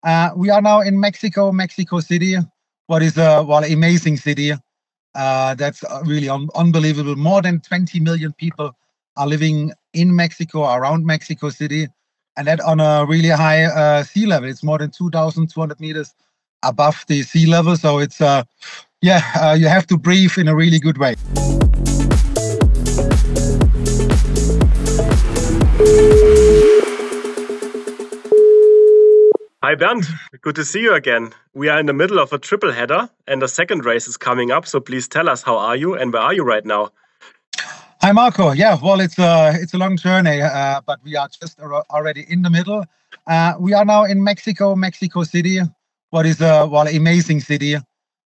We are now in Mexico City. What is a amazing city. That's really unbelievable. More than 20 million people are living in Mexico, around Mexico City, and that on a really high sea level. It's more than 2,200 meters above the sea level. So it's, you have to breathe in a really good way. Hi Bernd, good to see you again. We are in the middle of a triple header and the second race is coming up. So please tell us, how are you and where are you right now? Hi Marco. Yeah, well, it's a long journey, but we are just already in the middle. We are now in Mexico City. What is a amazing city.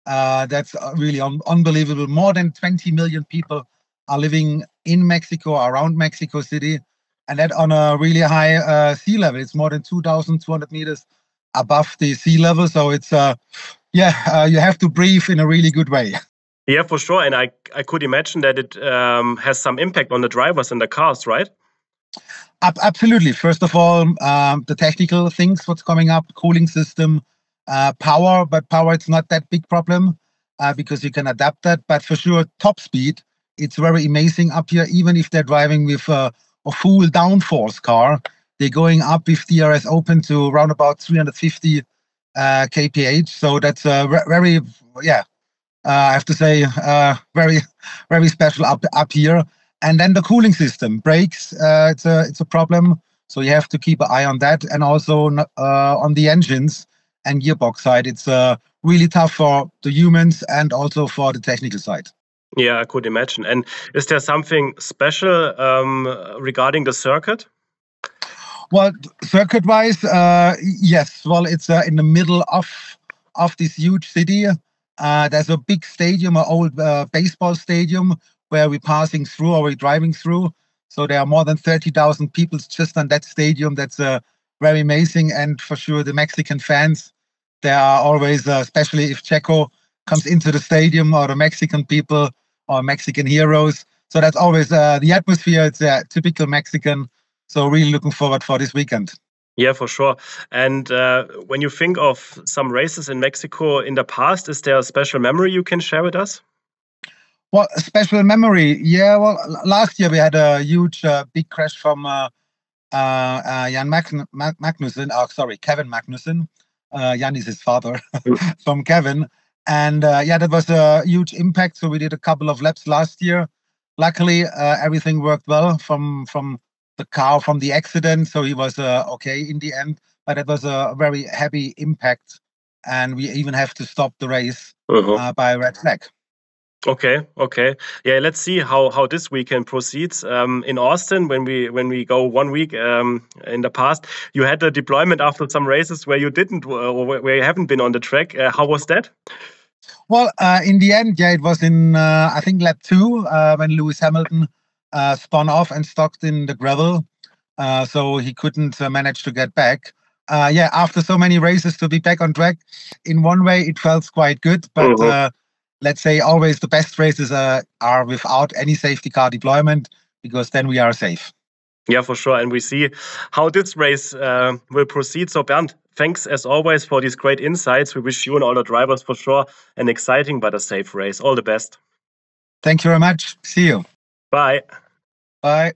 That's really unbelievable. More than 20 million people are living in Mexico, around Mexico City, and that on a really high sea level. It's more than 2,200 meters above the sea level. So it's, you have to breathe in a really good way. Yeah, for sure. And I could imagine that it has some impact on the drivers and the cars, right? Absolutely. First of all, the technical things, what's coming up, cooling system, power, but power, it's not that big problem because you can adapt that. But for sure, top speed, it's very amazing up here. Even if they're driving with a full downforce car, they're going up with DRS open to around about 350 kph. So that's very, I have to say, very, very special up here. And then the cooling system, brakes, it's a problem. So you have to keep an eye on that, and also on the engines and gearbox side. It's really tough for the humans and also for the technical side. Yeah, I could imagine. And is there something special regarding the circuit? Well, circuit-wise, yes. Well, it's in the middle of this huge city. There's a big stadium, an old baseball stadium, where we're passing through or we're driving through. So there are more than 30,000 people just on that stadium. That's very amazing. And for sure, the Mexican fans, they are always, especially if Checo comes into the stadium, or the Mexican people or Mexican heroes. So that's always the atmosphere. It's typical Mexican. So really looking forward for this weekend. Yeah, for sure. And when you think of some races in Mexico in the past, is there a special memory you can share with us? Well, a special memory. Yeah, well, last year we had a huge, big crash from Kevin Magnussen. Jan is his father, from Kevin. And that was a huge impact. So we did a couple of laps last year. Luckily, everything worked well from the car, from the accident. So he was okay in the end. But it was a very heavy impact. And we even have to stop the race by a red flag. Okay. Yeah, let's see how this weekend proceeds. In Austin, when we go 1 week in the past, you had a deployment after some races where you didn't, or where you haven't been on the track. How was that? Well, in the end, it was in I think lap 2 when Lewis Hamilton spun off and stopped in the gravel, so he couldn't manage to get back. After so many races, to be back on track, in one way it felt quite good, but let's say always the best races are without any safety car deployment, because then we are safe. Yeah, for sure. And we see how this race will proceed. So Bernd, thanks as always for these great insights. We wish you and all the drivers for sure an exciting but a safe race. All the best. Thank you very much. See you. Bye. Bye.